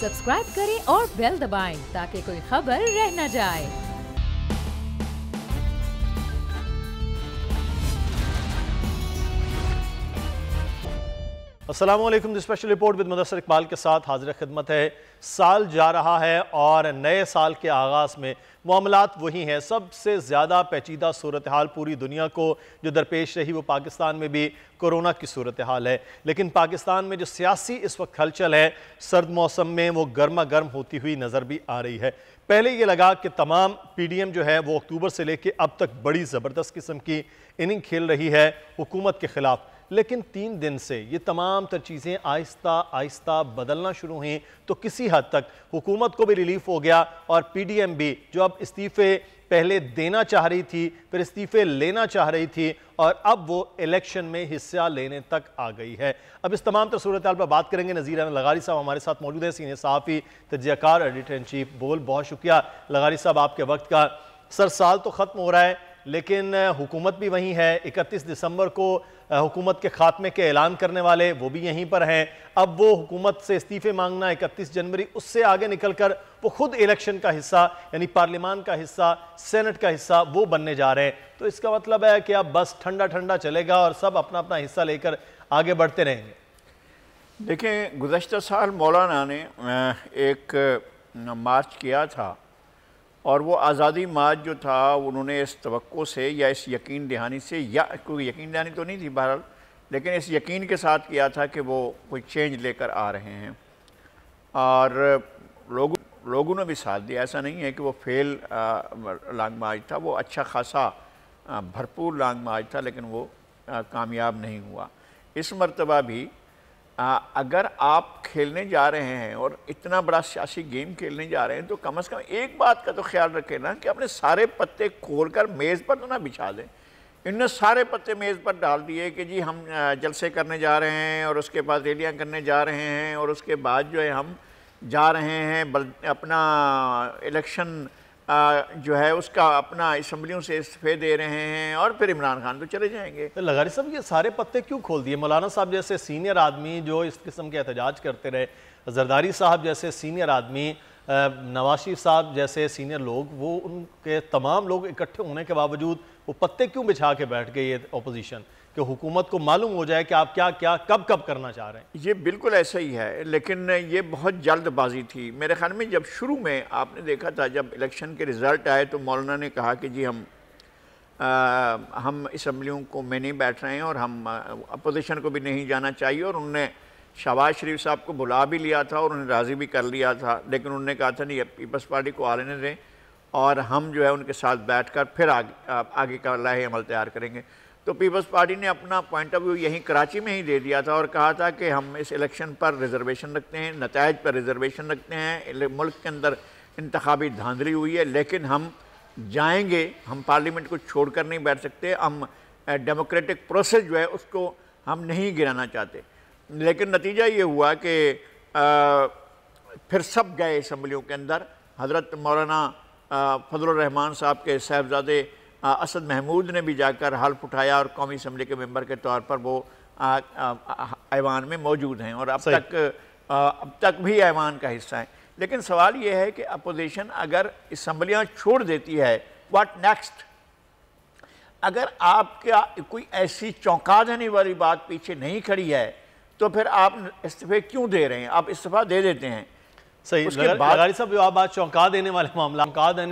Subscribe करें और bell दबाएं ताकि कोई खबर रह न जाए। अस्सलामुअलैकुम। Special report with Mudassar Iqbal के साथ हाजिर खिदमत है। साल जा रहा है और नए साल के आगाज़ में मामलात वही हैं। सबसे ज़्यादा पेचीदा सूरत हाल पूरी दुनिया को जो दरपेश रही वो पाकिस्तान में भी कोरोना की सूरत हाल है। लेकिन पाकिस्तान में जो सियासी इस वक्त हलचल है सर्द मौसम में वो गर्मा गर्म होती हुई नज़र भी आ रही है। पहले ये लगा कि तमाम PDM जो है वो अक्टूबर से लेकर अब तक बड़ी ज़बरदस्त किस्म की इनिंग खेल रही है हुकूमत के ख़िलाफ़, लेकिन 3 दिन से ये तमाम तर चीज़ें आहिस्ता आहिस्ता बदलना शुरू हुई तो किसी हद तक हुकूमत को भी रिलीफ हो गया और PDM भी जो अब इस्तीफ़े पहले देना चाह रही थी फिर इस्तीफ़े लेना चाह रही थी और अब वो इलेक्शन में हिस्सा लेने तक आ गई है। अब इस तमाम तर सूरत हाल पर बात करेंगे। नज़ीर अहमद लगारी साहब हमारे साथ मौजूद हैं, सीनियर सहाफ़ी, तज्ज़ियाकार, एडिटर इन चीफ। बहुत शुक्रिया लगारी साहब आपके वक्त का। सर, साल तो ख़त्म हो रहा है लेकिन हुकूमत भी वहीं है। 31 दिसंबर को हुकूमत के खात्मे के ऐलान करने वाले वो भी यहीं पर हैं। अब वो हुकूमत से इस्तीफ़े मांगना 31 जनवरी, उससे आगे निकलकर वो खुद इलेक्शन का हिस्सा यानी पार्लियामान का हिस्सा, सेनेट का हिस्सा वो बनने जा रहे हैं। तो इसका मतलब है कि अब बस ठंडा ठंडा चलेगा और सब अपना अपना हिस्सा लेकर आगे बढ़ते रहेंगे। देखें, गुज़श्ता साल मौलाना ने एक मार्च किया था और वो आज़ादी मार्च जो था उन्होंने इस तवक्को से या इस यकीन दहानी से, या कोई यकीन दहानी तो नहीं थी बहरहाल, लेकिन इस यकीन के साथ किया था कि वो कोई चेंज लेकर आ रहे हैं और लोगों ने भी साथ दिया। ऐसा नहीं है कि वो फेल लॉन्ग मार्च था, वो अच्छा खासा भरपूर लॉन्ग मार्च था लेकिन वो कामयाब नहीं हुआ। इस मरतबा भी अगर आप खेलने जा रहे हैं और इतना बड़ा सियासी गेम खेलने जा रहे हैं तो कम से कम एक बात का तो ख्याल रखें ना कि अपने सारे पत्ते खोलकर मेज़ पर तो ना बिछा दें। इनने सारे पत्ते मेज़ पर डाल दिए कि जी हम जलसे करने जा रहे हैं और उसके बाद रैलियाँ करने जा रहे हैं और उसके बाद जो है हम जा रहे हैं अपना इलेक्शन जो है उसका अपना असम्बलियों से इस्तीफे दे रहे हैं और फिर इमरान खान तो चले जाएंगे। तो लगारी साहब ये सारे पत्ते क्यों खोल दिए? मौलाना साहब जैसे सीनियर आदमी जो इस किस्म के एहतजाज करते रहे, जरदारी साहब जैसे सीनियर आदमी, नवाज शरीफ साहब जैसे सीनियर लोग, वो उनके तमाम लोग इकट्ठे होने के बावजूद वो पत्ते क्यों बिछा के बैठ गए ये अपोजिशन कि हुकूमत को मालूम हो जाए कि आप क्या क्या कब कब करना चाह रहे हैं? ये बिल्कुल ऐसा ही है, लेकिन ये बहुत जल्दबाजी थी मेरे ख्याल में। जब शुरू में आपने देखा था जब इलेक्शन के रिज़ल्ट आए तो मौलाना ने कहा कि जी हम असम्बलियों को में नहीं बैठ रहे हैं और हम अपोजिशन को भी नहीं जाना चाहिए, और उन्होंने शहबाज शरीफ साहब को बुला भी लिया था और उन्हें राज़ी भी कर लिया था, लेकिन उन्होंने कहा था नहीं, पीपल्स पार्टी को आने दें और हम जो है उनके साथ बैठकर फिर आगे का लाहे अमल तैयार करेंगे। तो पीपल्स पार्टी ने अपना पॉइंट ऑफ व्यू यहीं कराची में ही दे दिया था और कहा था कि हम इस इलेक्शन पर रिजर्वेशन रखते हैं, नतायज पर रिजर्वेशन रखते हैं, मुल्क के अंदर इंतखाबी धांधली हुई है लेकिन हम जाएंगे, हम पार्लियामेंट को छोड़कर नहीं बैठ सकते, हम डेमोक्रेटिक प्रोसेस जो है उसको हम नहीं गिराना चाहते। लेकिन नतीजा ये हुआ कि फिर सब गए असम्बलियों के अंदर। हज़रत मौलाना फजलुर रहमान साहब के साहबजादे असद महमूद ने भी जाकर हल्फ उठाया और कौमी असम्बली के मेंबर के तौर पर वो ऐवान में मौजूद हैं और अब तक भी ऐवान का हिस्सा हैं। लेकिन सवाल ये है कि अपोजिशन अगर असम्बलियाँ छोड़ देती है, व्हाट नेक्स्ट? अगर आपका कोई ऐसी चौंका देने वाली बात पीछे नहीं खड़ी है तो फिर आप इस्तीफे क्यों दे रहे हैं? आप इस्तीफा दे देते हैं। सही। लगारी साहब, आप बात चौंका देने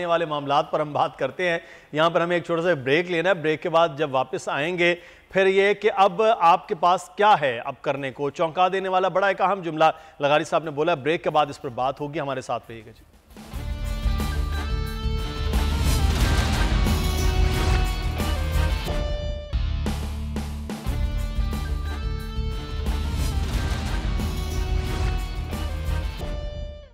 वाले मामलात पर हम बात करते हैं। यहाँ पर हमें एक छोटा सा ब्रेक लेना है। ब्रेक के बाद जब वापस आएंगे फिर ये कि अब आपके पास क्या है अब करने को। चौंका देने वाला बड़ा एक अहम जुमला लगारी साहब ने बोला। ब्रेक के बाद इस पर बात होगी, हमारे साथ रहिएगा जी।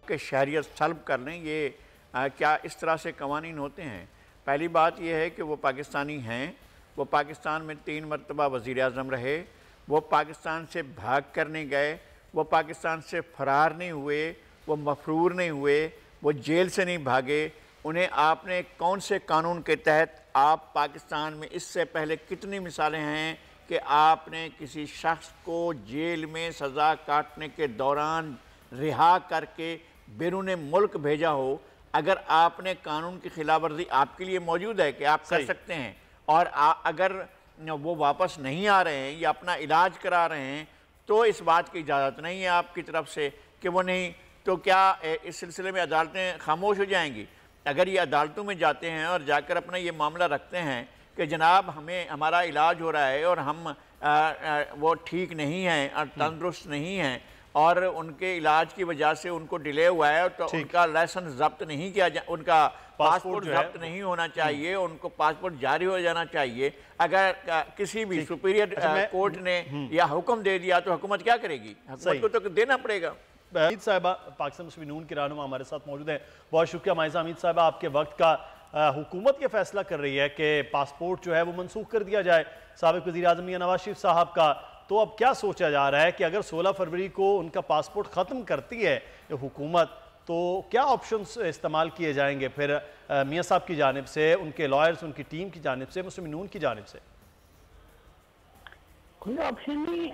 कि शहरियत सल्ब कर लें, ये क्या इस तरह से कवानीन होते हैं? पहली बात यह है कि वो पाकिस्तानी हैं, वो पाकिस्तान में 3 मरतबा वज़ीर आज़म रहे, वो पाकिस्तान से भाग कर नहीं गए, वो पाकिस्तान से फ़रार नहीं हुए, वो मफरूर नहीं हुए, वो जेल से नहीं भागे। उन्हें आपने कौन से कानून के तहत, आप पाकिस्तान में इससे पहले कितनी मिसालें हैं कि आपने किसी शख्स को जेल में सज़ा काटने के दौरान रिहा करके बैरून मुल्क भेजा हो, अगर आपने कानून की खिलाफ वर्जी आपके लिए मौजूद है कि आप कर सकते हैं, और अगर वो वापस नहीं आ रहे हैं या अपना इलाज करा रहे हैं, तो इस बात की इजाज़त नहीं है आपकी तरफ से कि वो नहीं, तो क्या इस सिलसिले में अदालतें खामोश हो जाएंगी? अगर ये अदालतों में जाते हैं और जाकर अपना ये मामला रखते हैं कि जनाब हमें हमारा इलाज हो रहा है और हम वो ठीक नहीं हैं और तंदुरुस्त नहीं हैं और उनके इलाज की वजह से उनको डिले हुआ है, तो उनका लाइसेंस जब्त नहीं किया उनका पासपोर्ट जब्त नहीं होना चाहिए, उनको पासपोर्ट जारी हो जाना चाहिए। अगर किसी भी सुपीरियर कोर्ट ने या हुक्म दे दिया तो हुकूमत क्या करेगी? हुकूमत को तो देना पड़ेगा। हमीद साहिबा पाकिस्तान मुस्लिम नून के रहनुमा हमारे साथ मौजूद हैं, बहुत शुक्रिया माइजा हमीद साहिबा आपके वक्त का। हुकूमत ये फैसला कर रही है कि पासपोर्ट जो है वो मनसूख कर दिया जाए साबिक वज़ीर आज़म मियां नवाज शरीफ साहब का, तो अब क्या सोचा जा रहा है कि अगर 16 फरवरी को उनका पासपोर्ट ख़त्म करती है ये हुकूमत, तो क्या ऑप्शंस इस्तेमाल किए जाएंगे फिर मियां साहब की जानिब से, उनके लॉयर्स, उनकी टीम की जानिब से, मुस्लिम नून की जानिब से? कोई ऑप्शन नहीं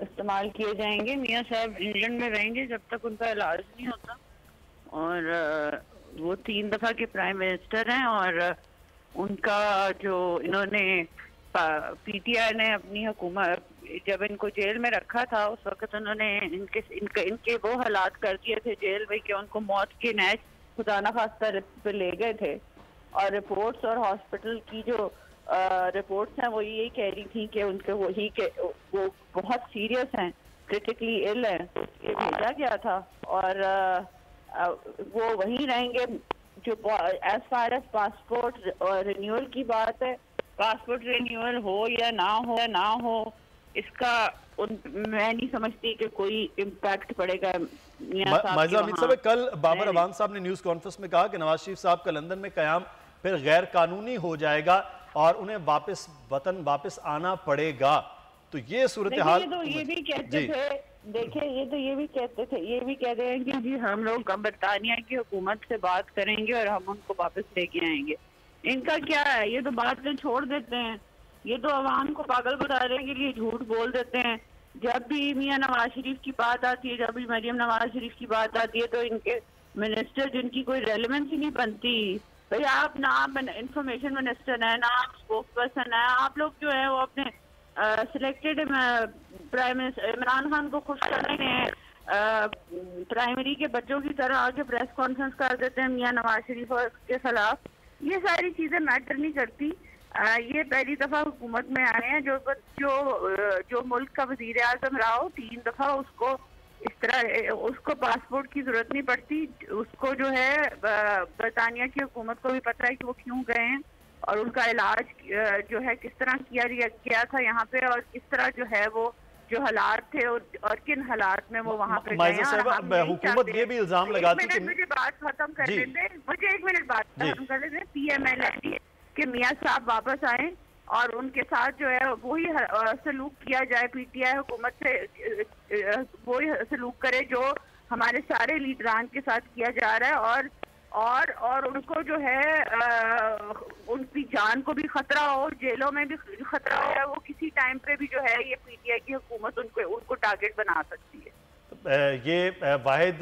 इस्तेमाल किए जाएंगे। मियां साहब इंग्लैंड में रहेंगे जब तक उनका इलाज नहीं होता, और वो 3 दफ़ा के प्राइम मिनिस्टर हैं, और उनका जो इन्होंने पीटीआई ने अपनी हुकूमत जब इनको जेल में रखा था उस वक्त उन्होंने इनके वो हालात कर दिए थे जेल में कि उनको मौत के नैश खुदा न खास्ता पे ले गए थे, और रिपोर्ट्स और हॉस्पिटल की जो रिपोर्ट्स हैं वो यही कह रही थी कि उनके वो बहुत सीरियस हैं, क्रिटिकली इल हैं, ये भेजा गया था, और वो वहीं रहेंगे। जो as far as passport renewal की बात है, पासपोर्ट रिन्यूअल हो या ना हो इसका मैं नहीं समझती कि कोई इम्पैक्ट पड़ेगा। माइजा हमीद साहब, कल बाबर अवान साहब ने न्यूज़ कॉन्फ्रेंस में कहा कि नवाज शरीफ साहब का लंदन में क़याम फिर गैर कानूनी हो जाएगा और उन्हें वतन वापस आना पड़ेगा, तो ये सूरत हाल ये भी कहते थे, देखिए ये भी कह रहे हैं कि जी हम लोग बरतानिया की हुकूमत से बात करेंगे और हम उनको वापस लेके आएंगे। इनका क्या है, ये तो बात में छोड़ देते हैं, ये तो अवाम को पागल बनाने के लिए झूठ बोल देते हैं। जब भी मियां नवाज शरीफ की बात आती है, जब भी मरियम नवाज शरीफ की बात आती है, तो इनके मिनिस्टर जिनकी कोई रेलेवेंस ही नहीं बनती। भाई आप ना इंफॉर्मेशन मिनिस्टर है, ना आप स्पोक्स पर्सन है, आप लोग जो है वो अपने selected prime minister Imran Khan को खुश करने के प्राइमरी के बच्चों की तरह आके प्रेस कॉन्फ्रेंस कर देते हैं मियां नवाज शरीफ के खिलाफ। ये सारी चीजें मैटर नहीं करती। ये पहली दफा हुकूमत में आए हैं जो मुल्क का वजीर आजम रहा हो 3 दफा, उसको इस तरह उसको पासपोर्ट की जरूरत नहीं पड़ती। उसको जो है बरतानिया की हुकूमत को भी पता है कि वो क्यों गए हैं और उनका इलाज जो है किस तरह किया गया था यहाँ पे, और किस तरह जो है वो जो हालात थे और किन हालात में वो वहाँ पे गए। हुकूमत ये भी इल्जाम लगाती है। मुझे बात खत्म कर लेते, मुझे 1 मिनट बात खत्म कर लेते। PML कि मियां साहब वापस आए और उनके साथ जो है वही सलूक किया जाए, PTI हुकूमत से वही सलूक करे जो हमारे सारे लीडरान के साथ किया जा रहा है, और उनको जो है उनकी जान को भी खतरा हो, जेलों में भी खतरा हो, वो किसी टाइम पे भी जो है ये PTI की हुकूमत उनको टारगेट बना सकती है। ये वाहिद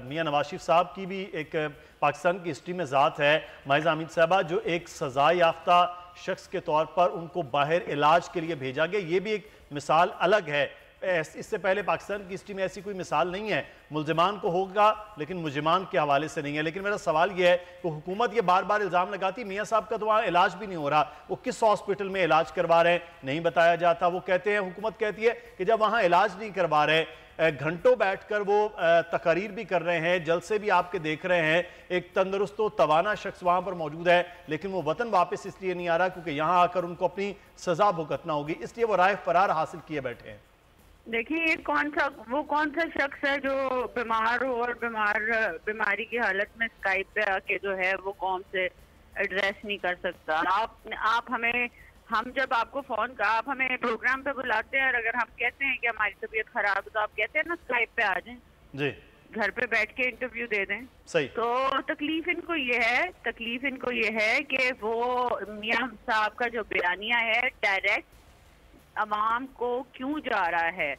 मियां नवाज शरीफ साहब की भी एक पाकिस्तान की हिस्ट्री में ज़ात है माइजा हमीद साहबा, जो एक सज़ा याफ्ता शख्स के तौर पर उनको बाहर इलाज के लिए भेजा गया, ये भी एक मिसाल अलग है। इससे पहले पाकिस्तान की हिस्ट्री में ऐसी कोई मिसाल नहीं है। मुल्जिमान को होगा लेकिन मुजरिमान के हवाले से नहीं है। लेकिन मेरा सवाल यह है कि हुकूमत ये बार बार इल्ज़ाम लगाती मियां साहब का तो वहाँ इलाज भी नहीं हो रहा, वो किस हॉस्पिटल में इलाज करवा रहे हैं नहीं बताया जाता। वो कहते हैं, हुकूमत कहती है कि जब वहाँ इलाज नहीं करवा रहे, घंटों बैठकर वो तकारीर भी कर रहे हैं, जलसे भी आपके देख रहे हैं, एक तंदुरुस्त व तवाना शख्स वहाँ पर मौजूद है, लेकिन वो वतन वापस इसलिए नहीं आ रहा क्योंकि यहाँ आकर उनको अपनी सज़ा भुगतना होगी, इसलिए वो राह फरार हासिल किए बैठे हैं। देखिए कौन सा शख्स है जो बीमार हो और बीमारी की हालत में स्काइप पे आके जो है वो कौम से एड्रेस नहीं कर सकता। आप हमें, हम जब आपको आप हमें प्रोग्राम पे बुलाते हैं और अगर हम कहते हैं कि हमारी तबीयत खराब है तो आप कहते हैं ना स्काइप पे आ जाएं जी, घर पे बैठ के इंटरव्यू दे दें। सही। तो तकलीफ इनको ये है कि वो मियां साहब का जो बयानिया है डायरेक्ट अवाम को क्यों जा रहा है,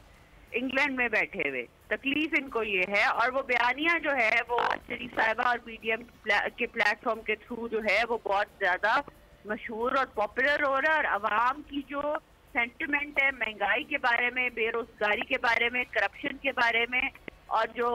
इंग्लैंड में बैठे हुए। तकलीफ इनको ये है, और वो बयानिया जो है वो शरीफ साहिबा और पीडीएम के प्लेटफॉर्म के थ्रू जो है वो बहुत ज्यादा मशहूर और पॉपुलर हो रहा है, और आवाम की जो सेंटिमेंट है महंगाई के बारे में, बेरोजगारी के बारे में, करप्शन के बारे में, और जो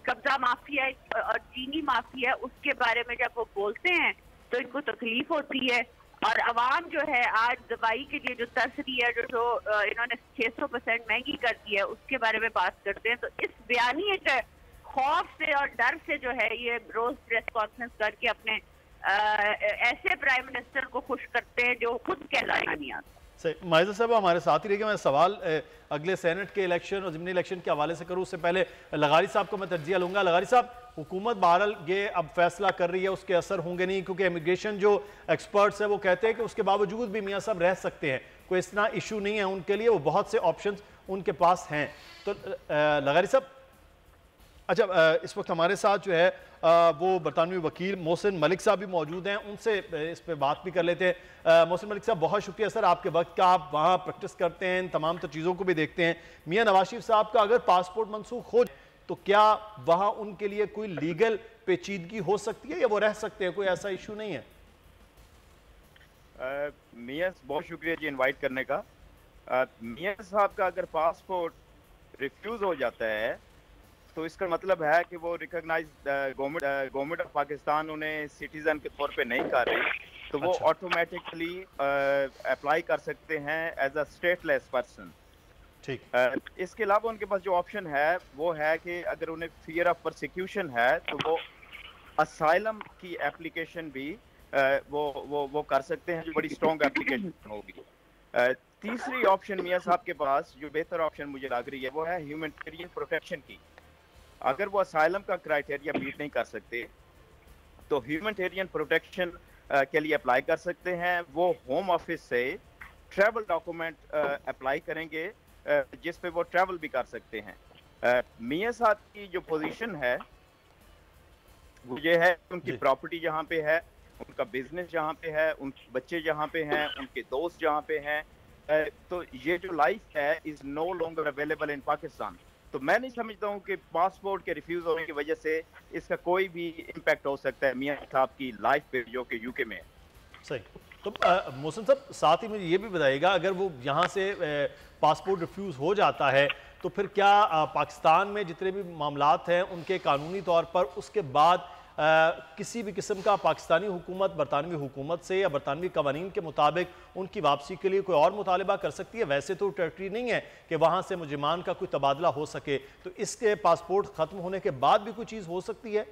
कब्जा माफिया और चीनी माफिया उसके बारे में जब वो बोलते हैं तो इनको तकलीफ होती है। और अवाम जो है आज दवाई के लिए जो तरस रही है, जो इन्होंने 600% महंगी कर दी है, उसके बारे में बात करते हैं। तो इस बयानी के खौफ से और डर से जो है ये रोज प्रेस कॉन्फ्रेंस करके अपने ऐसे प्राइम मिनिस्टर को खुश करते हैं जो खुद कहलाया नहीं आता। सही, माहिदा साहब हमारे साथ ही रहिए। मैं सवाल अगले सेनेट के इलेक्शन और ज़िमनी इलेक्शन के हवाले से करूँ उससे पहले लगारी साहब को मैं तरजीह लूँगा। लगारी साहब, हुकूमत बहरहाल ये अब फैसला कर रही है, उसके असर होंगे नहीं, क्योंकि इमिग्रेशन जो एक्सपर्ट्स हैं वो कहते हैं कि उसके बावजूद भी मियाँ साहब रह सकते हैं, कोई इतना इशू नहीं है उनके लिए, वो बहुत से ऑप्शंस उनके पास हैं। तो लगारी साहब, अच्छा इस वक्त हमारे साथ जो है वो बरतानवी वकील मोहसिन मलिक साहब भी मौजूद हैं, उनसे इस पे बात भी कर लेते हैं। मोहसिन मलिक साहब, बहुत शुक्रिया सर आपके वक्त का, आप वहाँ प्रैक्टिस करते हैं, इन तमाम तो चीज़ों को भी देखते हैं। मियाँ नवाज शरीफ साहब का अगर पासपोर्ट मनसूख हो तो क्या वहाँ उनके लिए कोई लीगल पेचीदगी हो सकती है या वो रह सकते हैं, कोई ऐसा इशू नहीं है? मियाँ बहुत शुक्रिया जी इनवाइट करने का। मियाँ साहब का अगर पासपोर्ट रिफ्यूज़ हो जाता है तो इसका मतलब है कि वो रिकॉग्नाइज गवर्नमेंट ऑफ पाकिस्तान उन्हें सिटीजन के तौर पे नहीं कर रही, तो वो ऑटोमेटिकली अप्लाई कर सकते हैं एज अ स्टेटलेस पर्सन। ठीक। इसके अलावा उनके पास जो ऑप्शन है वो है कि अगर उन्हें फियर ऑफ परसिक्यूशन है तो वो असाइलम की एप्लीकेशन भी वो कर सकते हैं, जो बड़ी स्ट्रॉन्ग एप्लीकेशन होगी। तीसरी ऑप्शन मियाँ साहब के पास जो बेहतर ऑप्शन मुझे लग रही है वो है ह्यूमैनिटेरियन प्रोटेक्शन की। अगर वो असाइलम का क्राइटेरिया मीट नहीं कर सकते तो ह्यूमैनिटेरियन प्रोटेक्शन के लिए अप्लाई कर सकते हैं। वो होम ऑफिस से ट्रैवल डॉक्यूमेंट अप्लाई करेंगे जिस पे वो ट्रैवल भी कर सकते हैं। मियाँ साहब की जो पोजीशन है वो ये है, उनकी प्रॉपर्टी जहाँ पे है, उनका बिजनेस जहाँ पे है, उनके बच्चे जहाँ पे हैं, उनके दोस्त जहाँ पे हैं, तो ये जो लाइफ है is no longer available in Pakistan. तो मैं नहीं समझता हूँ कि पासपोर्ट के रिफ्यूज होने की वजह से इसका कोई भी इम्पैक्ट हो सकता है मियाँ साहब की लाइफ पे जो कि यूके में है। सही। तो मोहसिन साहब, साथ ही मुझे ये भी बताइएगा, अगर वो यहाँ से पासपोर्ट रिफ्यूज़ हो जाता है तो फिर क्या पाकिस्तान में जितने भी मामलात हैं उनके कानूनी तौर पर उसके बाद किसी भी किस्म का पाकिस्तानी हुकूमत बरतानवी हुकूमत से या बरतानवी कवानीन के मुताबिक उनकी वापसी के लिए कोई और मुतालबा कर सकती है? वैसे तो टेरिटरी नहीं है कि वहाँ से मुजरिमान का कोई तबादला हो सके, तो इसके पासपोर्ट ख़त्म होने के बाद भी कोई चीज़ हो सकती है?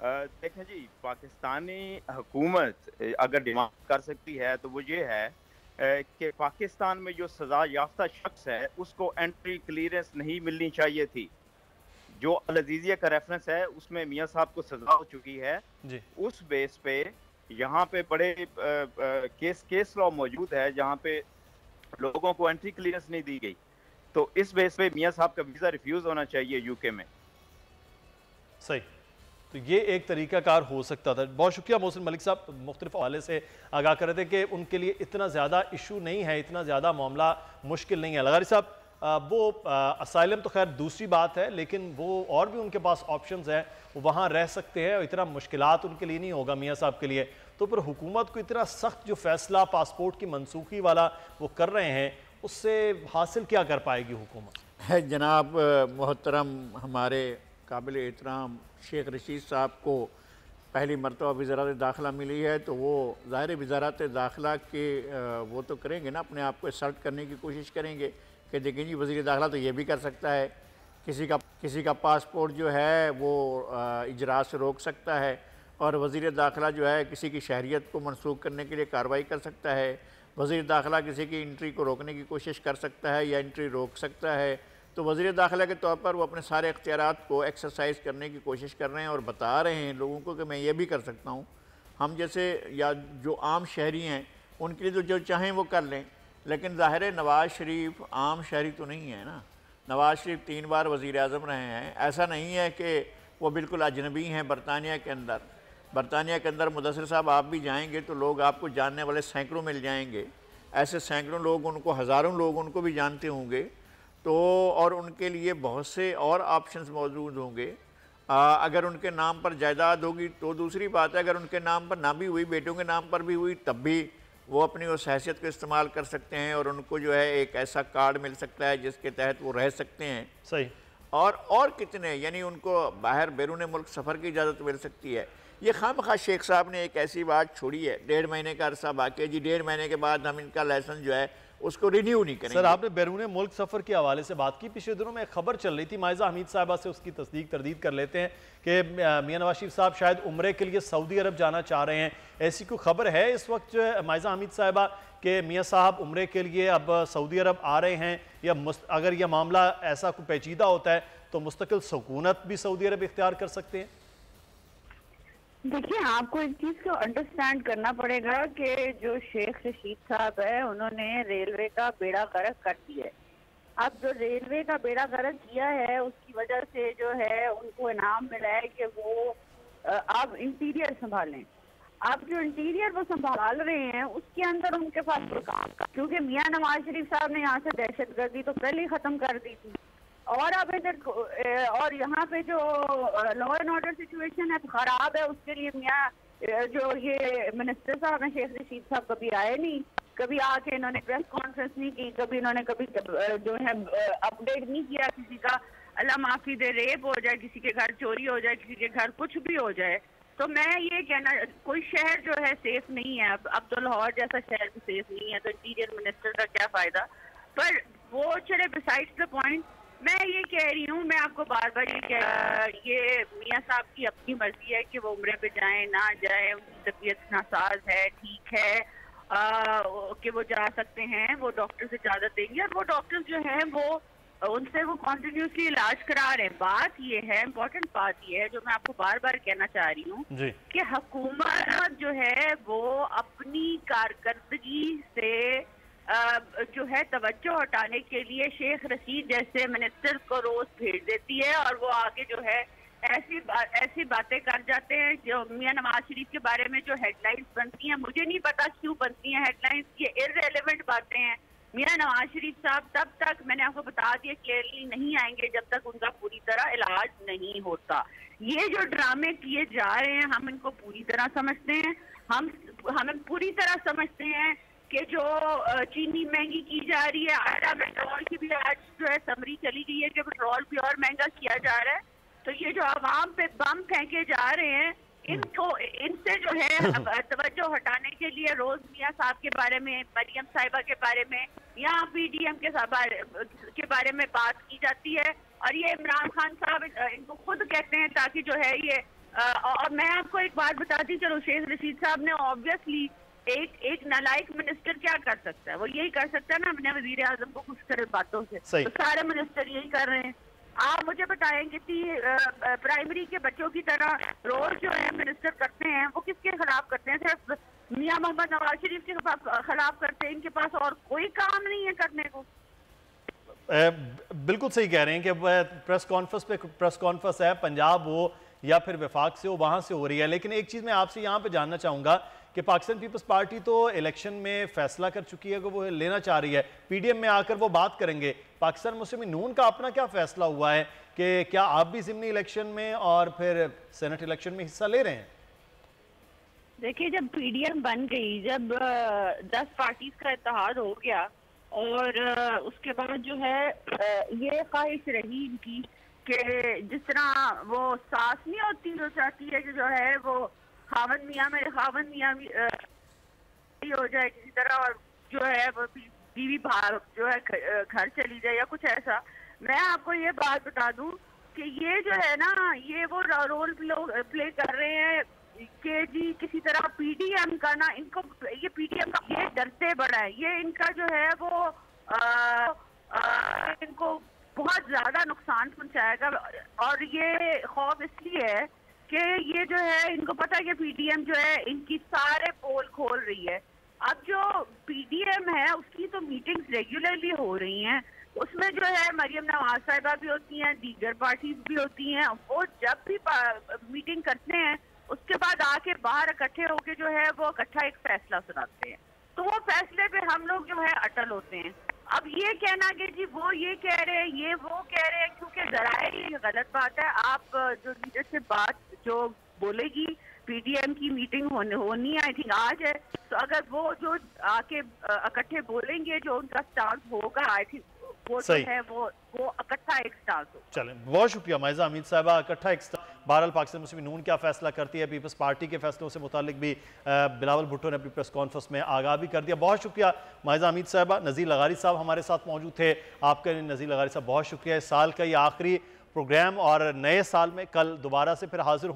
देखें जी, पाकिस्तानी हुकूमत अगर डिमांड कर सकती है तो वो ये है कि पाकिस्तान में जो सज़ा याफ्ता शख्स है उसको एंट्री क्लियरेंस नहीं मिलनी चाहिए थी। जो अल अजीज़िया का रेफरेंस है उसमें मियाँ साहब को सजा हो चुकी है जी। उस बेस पे यहाँ पे बड़े केस लॉ मौजूद है जहाँ पे लोगों को एंट्री क्लियरेंस नहीं दी गई, तो इस बेस पे मियाँ साहब का वीज़ा रिफ्यूज़ होना चाहिए यूके में। सही, तो ये एक तरीकाकार हो सकता था। बहुत शुक्रिया मोहसिन मलिक साहब, मुख्तलिफ हवाले से आगाह कर रहे थे कि उनके लिए इतना ज़्यादा इशू नहीं है, इतना ज़्यादा मामला मुश्किल नहीं है। लगारी साहब, वो असाइलम तो खैर दूसरी बात है, लेकिन वो और भी उनके पास ऑप्शंस हैं, वो वहाँ रह सकते हैं और इतना मुश्किलात उनके लिए नहीं होगा मियाँ साहब के लिए। तो फिर हुकूमत को इतना सख्त जो फैसला पासपोर्ट की मनसूखी वाला वो कर रहे हैं, उससे हासिल क्या कर पाएगी हुकूमत? है जनाब मोहतरम हमारे काबिल एहतराम शेख रशीद साहब को पहली मरतबा वज़ारत दाखिला मिली है, तो वो ज़ाहिर वज़ारत दाखिला के वो तो करेंगे ना, अपने आप को असर्ट करने की कोशिश करेंगे कि देखें जी वज़ीर दाखिला तो ये भी कर सकता है, किसी का पासपोर्ट जो है वो इजरा से रोक सकता है, और वज़ीर दाखिला जो है किसी की शहरियत को मनसूख करने के लिए कार्रवाई कर सकता है, वज़ीर दाखिला किसी की एंट्री को रोकने की कोशिश कर सकता है या एंट्री रोक सकता है। तो वज़ीर दाखिला के तौर पर वो अपने सारे इख्तियारात को एक्सरसाइज करने की कोशिश कर रहे हैं और बता रहे हैं लोगों को कि मैं ये भी कर सकता हूँ। हम जैसे या जो आम शहरी हैं उनके लिए तो जो चाहें वो कर लें, लेकिन ज़ाहिर है नवाज़ शरीफ आम शहरी तो नहीं है ना। नवाज़ शरीफ 3 बार वज़ीर आज़म रहे हैं, ऐसा नहीं है कि वो बिल्कुल अजनबी हैं बरतानिया के अंदर। बरतानिया के अंदर मुदस्सिर साहब आप भी जाएंगे तो लोग आपको जानने वाले सैकड़ों मिल जाएंगे। ऐसे सैकड़ों लोग उनको, हज़ारों लोग उनको भी जानते होंगे। तो और उनके लिए बहुत से और ऑप्शंस मौजूद होंगे। अगर उनके नाम पर जायदाद होगी तो दूसरी बात है, अगर उनके नाम पर ना भी हुई, बेटों के नाम पर भी हुई, तब भी वो अपनी उस हैसियत को इस्तेमाल कर सकते हैं और उनको जो है एक ऐसा कार्ड मिल सकता है जिसके तहत वो रह सकते हैं। सही। और कितने, यानी उनको बाहर बैरून मुल्क सफ़र की इजाज़त मिल सकती है। ये खामखा शेख साहब ने एक ऐसी बात छोड़ी है, 1.5 महीने का अरसा बाकी है जी, 1.5 महीने के बाद हम इनका लाइसेंस जो है उसको रिन्यू नहीं करेंगे। सर, आपने बैरून मुल्क सफ़र के हवाले से बात की, पिछले दिनों में एक खबर चल रही थी, माइजा हमीद साहिबा से उसकी तस्दीक तरदीद कर लेते हैं कि मियां नवाज शरीफ साहब शायद उम्रे के लिए सऊदी अरब जाना चाह रहे हैं। ऐसी कोई खबर है इस वक्त माइजा हमीद साहिबा कि मियां साहब उम्रे के लिए अब सऊदी अरब आ रहे हैं, या अगर यह मामला ऐसा कोई पेचीदा होता है तो मुस्तकिल सुकूनत भी सऊदी अरब इख्तियार कर सकते हैं? देखिए, आपको एक चीज को अंडरस्टैंड करना पड़ेगा कि जो शेख रशीद साहब है उन्होंने रेलवे का बेड़ा गर्क कर दिया है। अब जो रेलवे का बेड़ा गर्क किया है उसकी वजह से जो है उनको इनाम मिला है कि वो अब इंटीरियर संभालें। अब जो इंटीरियर वो संभाल रहे हैं उसके अंदर उनके पास कोई काम का, क्योंकि मियां नवाज शरीफ साहब ने यहाँ से दहशतगर्दी तो पहले ही खत्म कर दी थी, और अब इधर और यहाँ पे जो लॉ एंड ऑर्डर सिचुएशन है खराब है, उसके लिए मियां जो ये मिनिस्टर साहब हैं शेख रशीद साहब कभी आए नहीं, कभी आके इन्होंने प्रेस कॉन्फ्रेंस नहीं की, कभी इन्होंने कभी जो है अपडेट नहीं किया किसी का, अल्लाह माफी दे, रेप हो जाए, किसी के घर चोरी हो जाए, किसी के घर कुछ भी हो जाए। तो मैं ये कहना, कोई शहर जो है सेफ नहीं है, अब तो लाहौर जैसा शहर भी सेफ नहीं है, तो इंटीरियर मिनिस्टर का क्या फायदा। पर वो चले बिसाइड्स द पॉइंट, मैं ये कह रही हूँ, मैं आपको बार बार ये मियां साहब की अपनी मर्जी है कि वो उम्रे पे जाएं ना जाएं, उनकी तबीयत नासाज है, ठीक है कि वो जा सकते हैं, वो डॉक्टर से इजाजत देंगे, और वो डॉक्टर्स जो हैं वो उनसे वो कॉन्टिन्यूसली इलाज करा रहे हैं। बात ये है, इम्पोर्टेंट बात ये है जो मैं आपको बार बार कहना चाह रही हूँ कि हुकूमत जो है वो अपनी कारकर्दगी से जो है तवज्जो हटाने के लिए शेख रशीद जैसे मिनिस्टर को रोज भेज देती है, और वो आगे जो है ऐसी बातें कर जाते हैं जो मियां नवाज शरीफ के बारे में जो हेडलाइंस बनती हैं, मुझे नहीं पता क्यों बनती हैं हेडलाइंस, ये इररेलेवेंट बातें हैं। मियां नवाज शरीफ साहब तब तक, मैंने आपको बता दिया, क्लियरली नहीं आएंगे जब तक उनका पूरी तरह इलाज नहीं होता। ये जो ड्रामे किए जा रहे हैं हम इनको पूरी तरह समझते हैं, हमें पूरी तरह समझते हैं कि जो चीनी महंगी की जा रही है, आटा पेट्रोल की भी आज जो है समरी चली गई है कि पेट्रोल भी और महंगा किया जा रहा है, तो ये जो आवाम पे बम फेंके जा रहे हैं इनको, इनसे जो है तवज्जो हटाने के लिए रोज मियां साहब के बारे में, मरियम साहिबा के बारे में या पीडीएम के बारे में बात की जाती है, और ये इमरान खान साहब इनको खुद कहते हैं ताकि जो है ये और मैं आपको एक बात बताती चलो, शेख रशीद साहब ने ऑब्वियसली एक नालायक मिनिस्टर क्या कर सकता है, वो यही कर सकता है ना अपने वजीर आजम को खुश करे बातों से, तो सारे मिनिस्टर यही कर रहे हैं। आप मुझे बताएं कि प्राइमरी के बच्चों की तरह रोज जो है मिनिस्टर करते हैं, वो किसके खिलाफ करते हैं? सिर्फ मियां मोहम्मद नवाज शरीफ के खिलाफ करते हैं, इनके पास और कोई काम नहीं है करने को। बिल्कुल सही कह रहे हैं कि प्रेस कॉन्फ्रेंस है, पंजाब हो या फिर वफाक से हो, वहां से हो रही है। लेकिन एक चीज़ मैं आपसे यहाँ पे जानना चाहूँगा कि पाकिस्तान पीपल्स पार्टी तो इलेक्शन में फैसला कर चुकी है कि वो लेना चाह रही है, पीडीएम में आकर वो बात करेंगे, पाकिस्तान मुस्लिम नून का अपना क्या फैसला हुआ है कि क्या आप भी ज़िमनी इलेक्शन में और फिर सेनेट इलेक्शन में हिस्सा ले रहे हैं? देखिए, जब पीडीएम बन गई, जब 10 पार्टीज का इत्तेहाद हो गया, और उसके बाद जो है ये ख्वाहिश रही इनकी कि जिस तरह वो सास नहीं होती जो चाहती है कि जो है वो खावन मियाँ हो जाए किसी तरह, और जो है वो बीवी भाग जो है घर चली जाए या कुछ ऐसा। मैं आपको ये बात बता दूं कि ये जो है ना, ये वो रोल प्ले कर रहे हैं कि जी किसी तरह पीडीएम का ना, इनको ये पीडीएम का ये डरते बड़ा है, ये इनका जो है वो इनको बहुत ज्यादा नुकसान पहुंचाएगा, और ये खौफ इसलिए है कि ये जो है इनको पता है कि पीडीएम जो है इनकी सारे पोल खोल रही है। अब जो पीडीएम है उसकी तो मीटिंग्स रेगुलरली हो रही हैं, उसमें जो है मरियम नवाज साहिबा भी होती हैं, दीगर पार्टीज भी होती हैं, वो जब भी मीटिंग करते हैं उसके बाद आके बाहर इकट्ठे होके जो है वो इकट्ठा एक फैसला सुनाते हैं। तो वो फैसले पे हम लोग जो है अटल होते हैं। अब ये कहना कि जी वो ये कह रहे हैं, ये वो कह रहे हैं, क्योंकि जराए ये गलत बात है। आप जो लीडरशिप बात जो बोलेगी, पीडीएम की मीटिंग होनी आई थिंक आज है, तो अगर वो जो आके इकट्ठे बोलेंगे, जो उनका स्टांस होगा, आई थिंक वो जो है वो इकट्ठा एक स्टांस हो। चलें, बहुत शुक्रिया माइजा हमीद साहिबा। इकट्ठा एक बहरहाल पाकिस्तान मुस्लिम नून क्या फैसला करती है, पीपल्स पार्टी के फैसलों से मुतालिक भी बिलावल भुट्टो ने अपनी प्रेस कॉन्फ्रेंस में आगाह भी कर दिया। बहुत शुक्रिया माइजा हमीद साहिबा। नज़ीर लगारी साहब हमारे साथ मौजूद थे, आपके नज़ीर लगारी साहब बहुत शुक्रिया। इस साल का ये आखिरी प्रोग्राम और नए साल में कल दोबारा से फिर हाजिर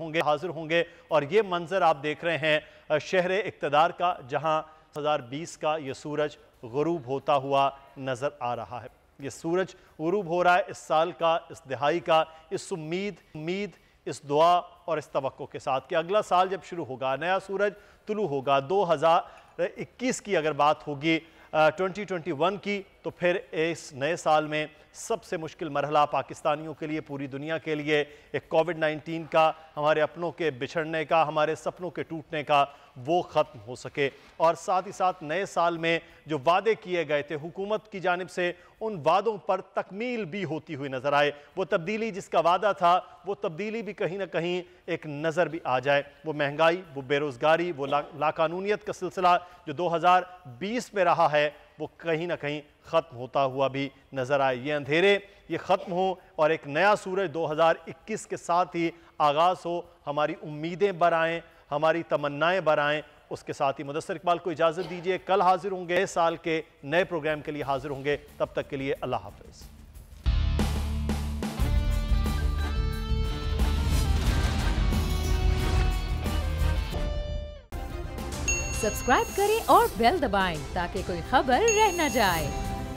होंगे और ये मंजर आप देख रहे हैं शहर इक़्तिदार का, जहां 2020 का ये सूरज गुरूब होता हुआ नज़र आ रहा है। ये सूरज गुरूब हो रहा है इस साल का, इस दिहाई का, इस उम्मीद, इस दुआ और इस तवक्को के साथ कि अगला साल जब शुरू होगा, नया सूरज तुलू होगा। 2021 की अगर बात होगी 2021 की, तो फिर इस नए साल में सबसे मुश्किल मरहला पाकिस्तानियों के लिए, पूरी दुनिया के लिए, एक कोविड-19 का, हमारे अपनों के बिछड़ने का, हमारे सपनों के टूटने का, वो ख़त्म हो सके। और साथ ही साथ नए साल में जो वादे किए गए थे हुकूमत की जानिब से, उन वादों पर तकमील भी होती हुई नज़र आए। वो तब्दीली जिसका वादा था, वो तब्दीली भी कहीं ना कहीं एक नज़र भी आ जाए। वो महंगाई, वो बेरोज़गारी, वो लाकानूनियत का सिलसिला जो 2020 में रहा है, वो कहीं ना कहीं ख़त्म होता हुआ भी नज़र आए। ये अंधेरे ये ख़त्म हो और एक नया सूरज 2021 के साथ ही आगाज़ हो, हमारी उम्मीदें बराएँ, हमारी तमन्नाएं बराएं। उसके साथ ही मुदस्सिर इकबाल को इजाज़त दीजिए। कल हाजिर होंगे, नए साल के नए प्रोग्राम के लिए हाजिर होंगे। तब तक के लिए अल्लाह हाफ़िज़। सब्सक्राइब करें और बेल दबाएं ताकि कोई खबर रह न जाए।